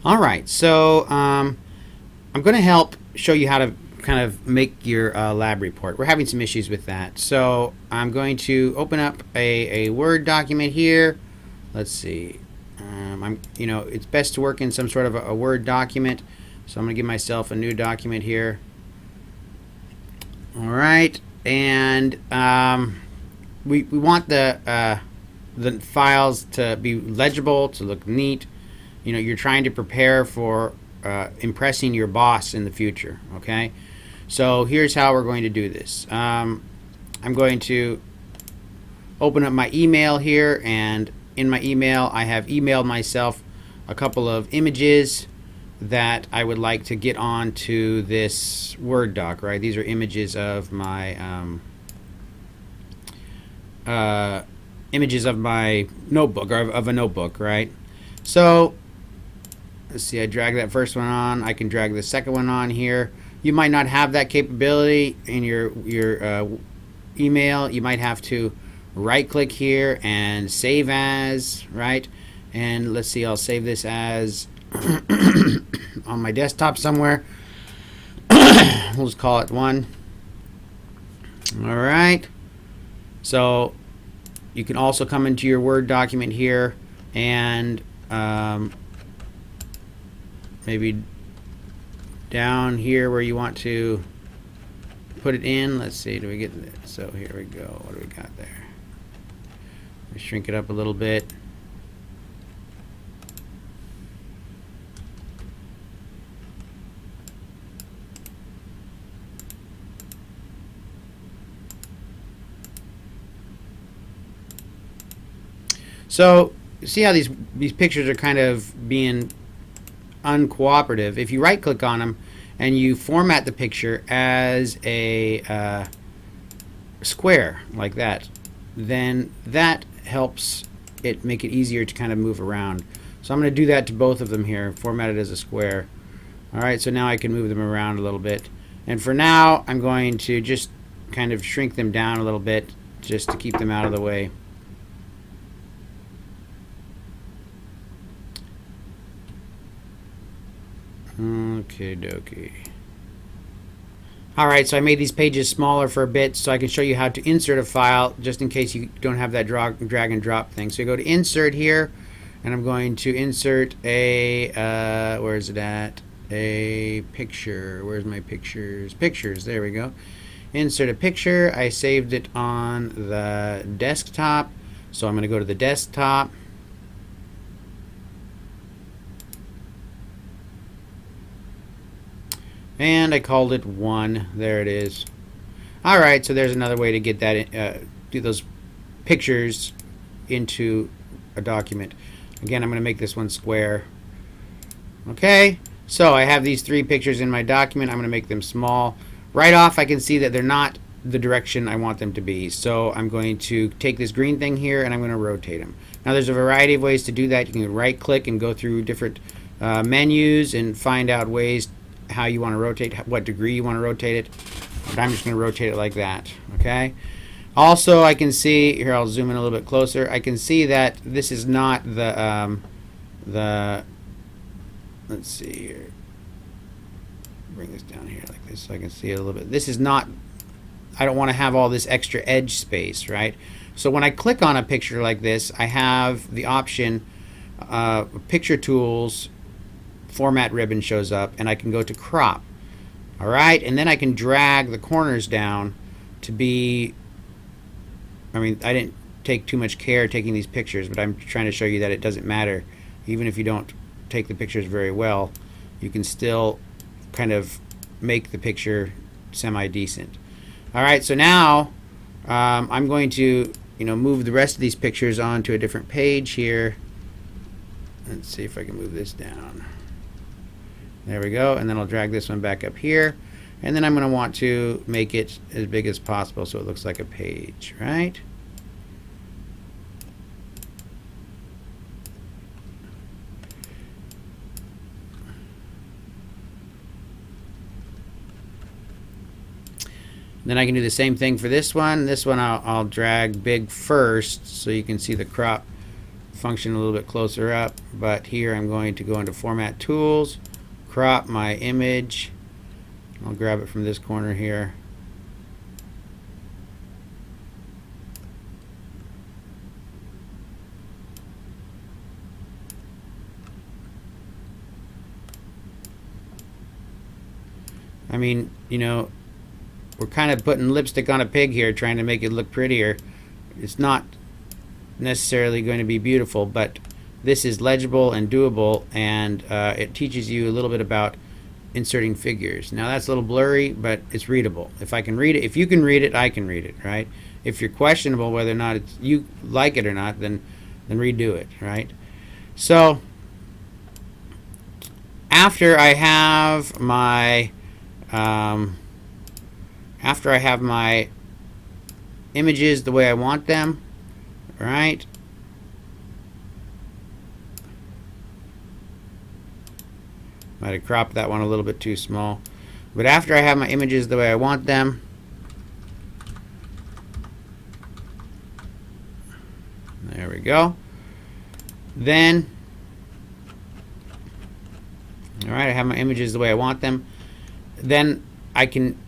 All right, so I'm going to help show you how to kind of make your lab report. We're having some issues with that. So I'm going to open up a Word document here. Let's see. It's best to work in some sort of a Word document. So I'm going to give myself a new document here. All right, and we want the files to be legible, to look neat. You're trying to prepare for impressing your boss in the future. Okay, so here's how we're going to do this. I'm going to open up my email here, and in my email I have emailed myself a couple of images that I would like to get onto this Word doc, right? These are images of my notebook, or of a notebook, right? So let's see, I drag that first one on. I can drag the second one on here. You might not have that capability in your email. You might have to right click here and save as, right? And let's see, I'll save this as on my desktop somewhere. We'll just call it 1. All right, so you can also come into your Word document here and maybe down here where you want to put it in. Let's see, do we get it? So here we go. What do we got there? We shrink it up a little bit. So see how these pictures are kind of being uncooperative. If you right click on them and you format the picture as a square like that, then that helps it make it easier to kind of move around. So I'm going to do that to both of them here, format it as a square. Alright, so now I can move them around a little bit. And for now I'm going to just kind of shrink them down a little bit just to keep them out of the way. Okay, dokie. Alright, so I made these pages smaller for a bit so I can show you how to insert a file just in case you don't have that drag and drop thing. So you go to insert here, and I'm going to insert a where is it at? A picture. Where's my pictures? Pictures, there we go. Insert a picture. I saved it on the desktop, so I'm going to go to the desktop. And I called it 1. There it is. Alright, so there's another way to get that do those pictures into a document. Again, I'm going to make this one square. Okay, so I have these 3 pictures in my document. I'm going to make them small. Right off I can see that they're not the direction I want them to be. So I'm going to take this green thing here and I'm going to rotate them. Now there's a variety of ways to do that. You can right click and go through different menus and find out ways how you want to rotate, what degree you want to rotate it. But I'm just going to rotate it like that. Okay. Also, I can see here. I'll zoom in a little bit closer. I can see that this is not the Let's see here. Bring this down here like this so I can see it a little bit. This is not. I don't want to have all this extra edge space, right? So when I click on a picture like this, I have the option, Picture Tools. Format ribbon shows up, and I can go to crop. Alright, and then I can drag the corners down to be, I didn't take too much care taking these pictures, but I'm trying to show you that it doesn't matter. Even if you don't take the pictures very well, you can still kind of make the picture semi-decent. Alright, so now I'm going to move the rest of these pictures onto a different page here. Let's see if I can move this down. There we go, and then I'll drag this one back up here, and then I'm going to want to make it as big as possible so it looks like a page, right? Then I can do the same thing for this one. This one I'll drag big first so you can see the crop function a little bit closer up, but here I'm going to go into Format Tools, crop my image. I'll grab it from this corner here. I mean, you know, we're kind of putting lipstick on a pig here, trying to make it look prettier. It's not necessarily going to be beautiful, but this is legible and doable, and it teaches you a little bit about inserting figures. Now that's a little blurry, but it's readable. If I can read it, if you can read it, I can read it, right? If you're questionable whether or not you like it or not, then redo it, right? So after I have my images the way I want them, right? Might have cropped that one a little bit too small. But after I have my images the way I want them, there we go. Then, all right, I have my images the way I want them. Then I can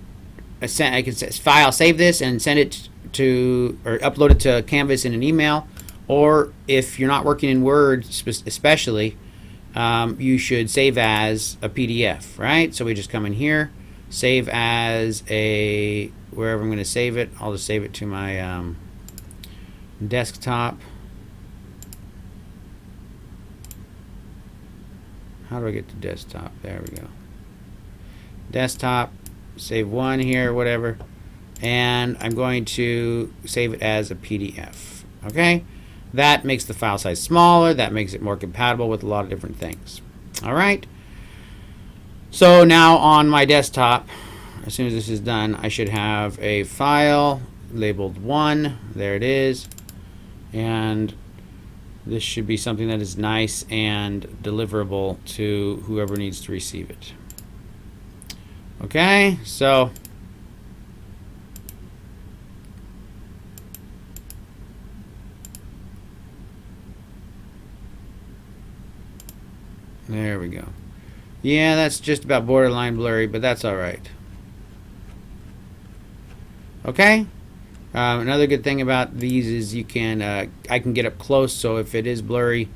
file save this and send it to, or upload it to Canvas in an email. Or if you're not working in Word especially, you should save as a PDF, right? So we just come in here, save as a, wherever I'm going to save it. I'll just save it to my desktop. How do I get to desktop? There we go. Desktop, save one here, whatever, and I'm going to save it as a PDF. Okay, that makes the file size smaller. That makes it more compatible with a lot of different things. All right, so now on my desktop, as soon as this is done, I should have a file labeled 1. There it is, and this should be something that is nice and deliverable to whoever needs to receive it. Okay, so there we go. Yeah, that's just about borderline blurry, but that's all right. Okay. Another good thing about these is you can I can get up close, so if it is blurry,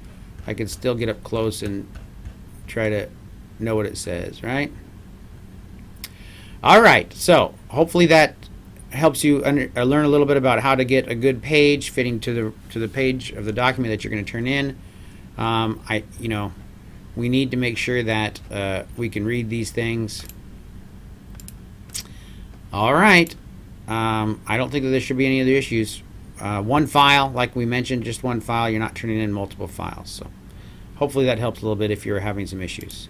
I can still get up close and try to know what it says, right? All right, so hopefully that helps you learn a little bit about how to get a good page fitting to the page of the document that you're going to turn in. We need to make sure that we can read these things. All right. I don't think that there should be any other issues. One file, like we mentioned, just one file. You're not turning in multiple files. So hopefully that helps a little bit if you're having some issues.